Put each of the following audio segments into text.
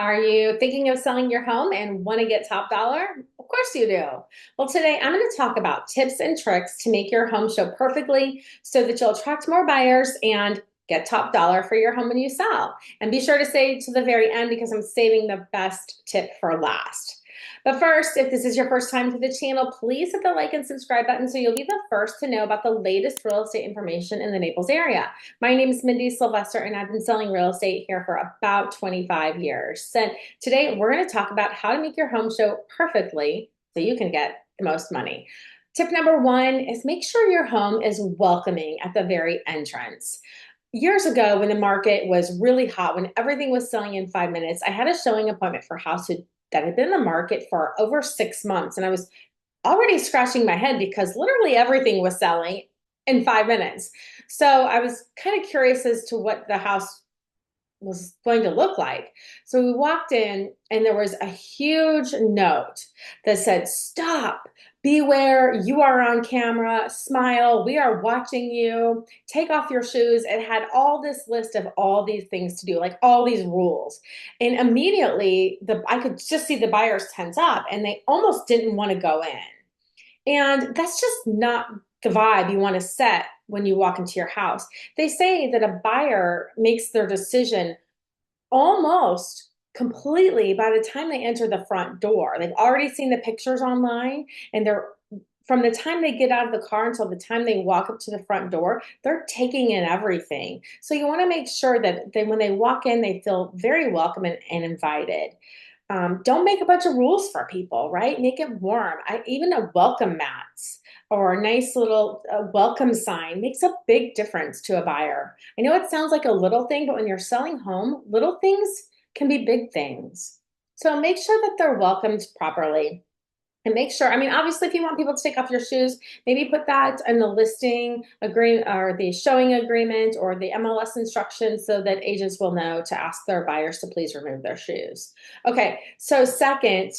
Are you thinking of selling your home and want to get top dollar? Of course you do. Well, today I'm going to talk about tips and tricks to make your home show perfectly so that you'll attract more buyers and get top dollar for your home when you sell. And be sure to stay to the very end because I'm saving the best tip for last. But first, if this is your first time to the channel, please hit the like and subscribe button so you'll be the first to know about the latest real estate information in the Naples area. My name is Mindy Sylvester, and I've been selling real estate here for about 25 years. And today we're going to talk about how to make your home show perfectly so you can get the most money. Tip number one is make sure your home is welcoming at the very entrance. Years ago, when the market was really hot, when everything was selling in 5 minutes, I had a showing appointment for a house that had been in the market for over 6 months. And I was already scratching my head because literally everything was selling in 5 minutes. So I was kind of curious as to what the house was going to look like. So we walked in and there was a huge note that said, "Stop, beware, you are on camera, smile, we are watching you, take off your shoes." It had all this list of all these things to do, like all these rules. And immediately I could just see the buyers tense up and they almost didn't want to go in. And that's just not the vibe you want to set when you walk into your house. They say that a buyer makes their decision almost completely by the time they enter the front door. They've already seen the pictures online, and they're from the time they get out of the car until the time they walk up to the front door, they're taking in everything. So you want to make sure that when they walk in, they feel very welcome and invited. Don't make a bunch of rules for people, right? Make it warm. Even a welcome mats or a nice little welcome sign makes a big difference to a buyer. I know it sounds like a little thing, but when you're selling home, little things can be big things. So make sure that they're welcomed properly. And make sure, I mean, obviously, if you want people to take off your shoes, maybe put that in the listing agreement or the showing agreement or the MLS instructions so that agents will know to ask their buyers to please remove their shoes. Okay, so second,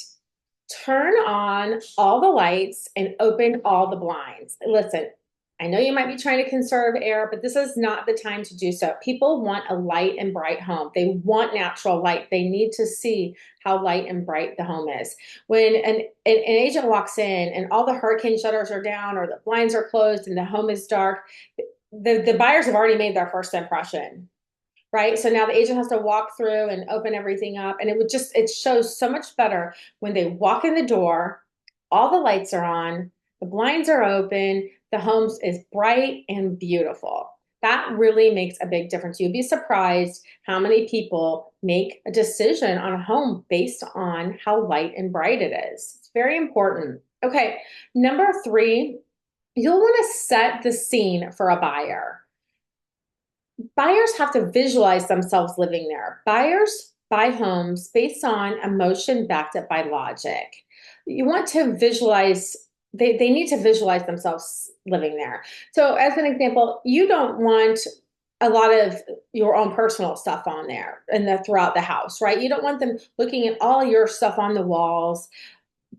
turn on all the lights and open all the blinds. Listen, I know you might be trying to conserve air, but this is not the time to do so. People want a light and bright home. They want natural light. They need to see how light and bright the home is. When an agent walks in and all the hurricane shutters are down or the blinds are closed and the home is dark, the buyers have already made their first impression. Right. So now the agent has to walk through and open everything up. And it shows so much better when they walk in the door, all the lights are on, the blinds are open, the home is bright and beautiful. That really makes a big difference. You'd be surprised how many people make a decision on a home based on how light and bright it is. It's very important. Okay. Number three, you'll want to set the scene for a buyer. Buyers have to visualize themselves living there. Buyers buy homes based on emotion backed up by logic. You want to visualize, they need to visualize themselves living there. So, as an example, you don't want a lot of your own personal stuff on there and throughout the house, right? You don't want them looking at all your stuff on the walls,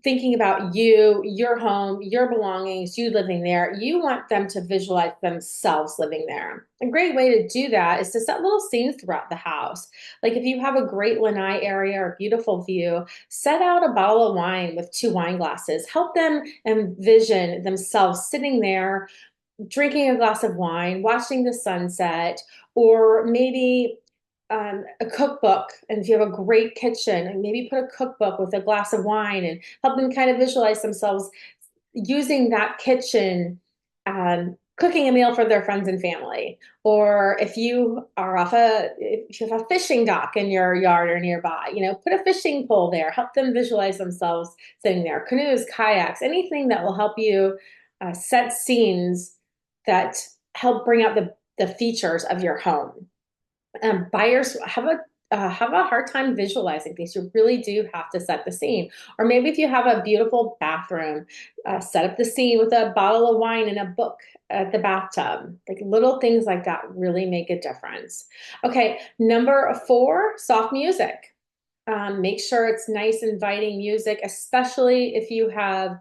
thinking about you, your home, your belongings, you living there. You want them to visualize themselves living there. A great way to do that is to set little scenes throughout the house. Like if you have a great lanai area or beautiful view, set out a bottle of wine with two wine glasses. Help them envision themselves sitting there, drinking a glass of wine, watching the sunset, or maybe a cookbook. And if you have a great kitchen, and maybe put a cookbook with a glass of wine and help them kind of visualize themselves using that kitchen, cooking a meal for their friends and family. Or if you are if you have a fishing dock in your yard or nearby, put a fishing pole there, help them visualize themselves sitting there. Canoes, kayaks, anything that will help you set scenes that help bring out the features of your home. Buyers have a hard time visualizing things. You really do have to set the scene. Or maybe if you have a beautiful bathroom, set up the scene with a bottle of wine and a book at the bathtub. Like little things like that really make a difference. Okay, number four, soft music. Make sure it's nice, inviting music, especially if you have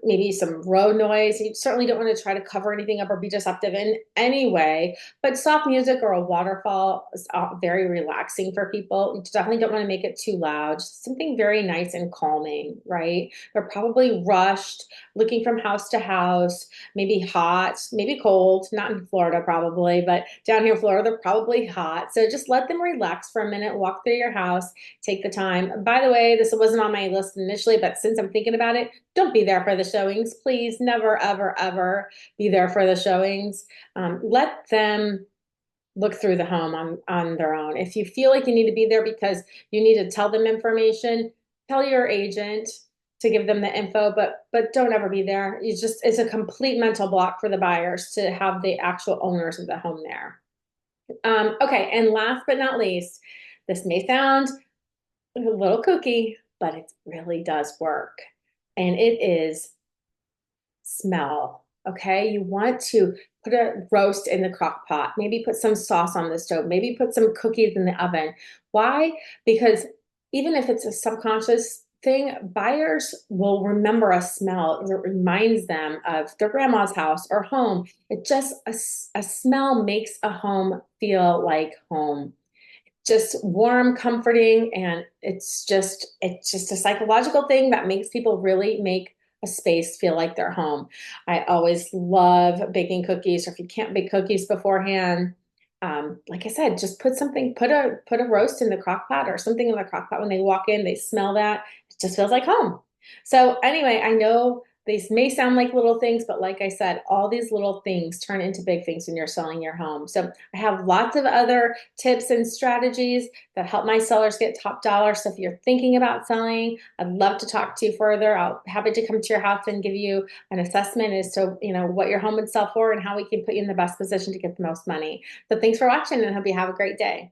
maybe some road noise. You certainly don't want to try to cover anything up or be disruptive in any way, but soft music or a waterfall is very relaxing for people. You definitely don't want to make it too loud. Just something very nice and calming, right? They're probably rushed, looking from house to house, maybe hot, maybe cold, not in Florida probably, but down here in Florida, they're probably hot. So just let them relax for a minute, walk through your house, take the time. By the way, this wasn't on my list initially, but since I'm thinking about it, don't be there for the showings. Please never, ever, ever be there for the showings. Let them look through the home on their own. If you feel like you need to be there because you need to tell them information, tell your agent to give them the info, but don't ever be there. It's a complete mental block for the buyers to have the actual owners of the home there. Okay, and last but not least, this may sound a little kooky, but it really does work. And it is smell. Okay, you want to put a roast in the crock pot, maybe put some sauce on the stove, maybe put some cookies in the oven. Why? Because even if it's a subconscious thing, buyers will remember a smell. It reminds them of their grandma's house or home. It just, a smell makes a home feel like home, just warm, comforting, and it's just a psychological thing that makes people really make a space feel like their home. I always love baking cookies, or if you can't bake cookies beforehand, like I said, just put a roast in the crock pot or something in the crock pot. When they walk in, they smell that. It just feels like home. So anyway, I know these may sound like little things, but like I said, all these little things turn into big things when you're selling your home. So I have lots of other tips and strategies that help my sellers get top dollar. So if you're thinking about selling, I'd love to talk to you further. I'll happy to come to your house and give you an assessment as to, what your home would sell for and how we can put you in the best position to get the most money. So thanks for watching, and I hope you have a great day.